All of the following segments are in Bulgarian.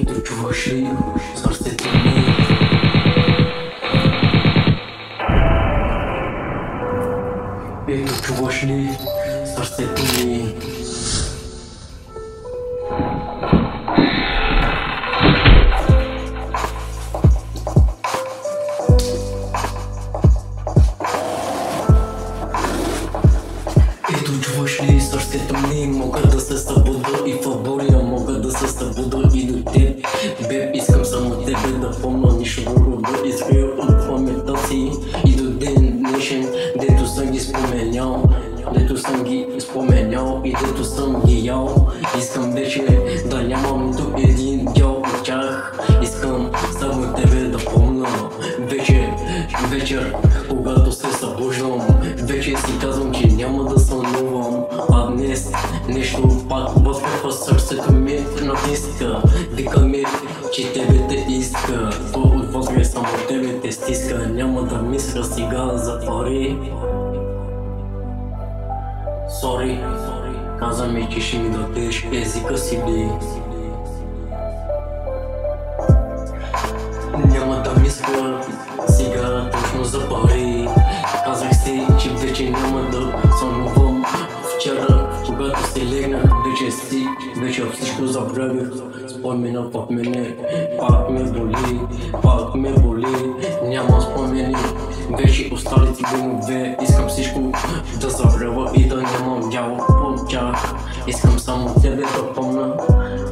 Ето чуваш ли сърцето ми? Ето чуваш ли сърцето ми? Ето чуваш ли сърцето ми? Мога да се събуда и в буря, мога да се събуда и до теб. Беб, искам само тебе да помня, нищо друго да изкрия от паметта си. И до ден днешен, дето съм ги споменял, и дето съм ги ял. Искам вече да нямам нито един дял от тях. Искам само тебе да помня. Вечер, когато се събуждам, вече си казвам, че няма да сънувам. А днес нещо пак възкърва сърцето ми натиска. Вика ми, че тебе те иска. То отвъзгре само тебе те стиска. Няма да мисля сега за пари. Сори, каза ми, че ще ми дадеш езика си ли. Няма да мисля сега точно за пари. Казах си, че вече няма да сънувам. Вчера, когато се легнах, вече всичко забравих. Спомена в мене, пак ме боли. Няма спомени, вече останалите денове. Искам всичко да забравя и да нямам дял от тях. Искам само тебе да помня.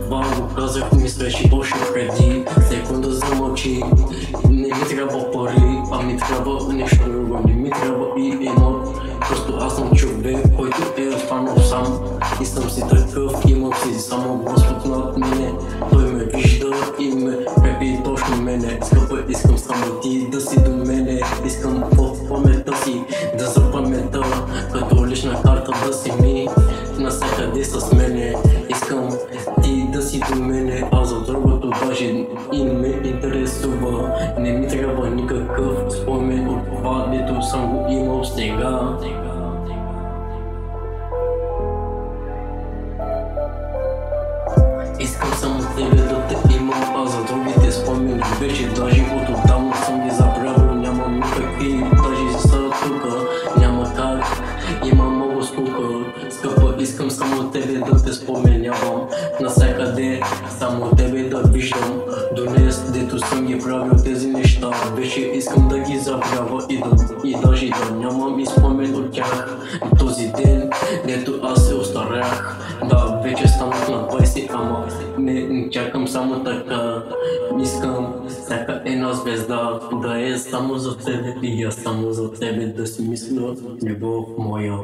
Това го казах, мислеше още преди секунда замълчи. Не ми трябва пари, а ми трябва нещо друго. Не ми трябва и имот. Просто аз съм човек, който е останал сам. И съм си такъв, имам си само Господ над мене. Той ме вижда и ме препи точно мене. Скъпа, искам само ти да си до мене. Искам в паметта си да запаметя, като лична карта да си ми навсякъде с мене. Искам ти да си до мене, а за другото даже и ме интересува. Не ми трябва никакъв спомен от това, дето съм го имал сега. Искам само тебе да те имам, а за другите спомени вече даже от отдавна съм ги забравил. Нямам никакви, даже са тука, няма как, имам много скука. Скъпа, искам само тебе да те споменявам навсякъде, само тебе да виждам. Донес, дето съм ги правил тези неща, вече искам да ги забравя и даже да нямам и спомен от тях. Този ден, дето аз се остарях, да, вече станах на 20, ама не чакам само така. Искам всяка една звезда да е само за тебе и аз само за тебе да си мисля, любов моя.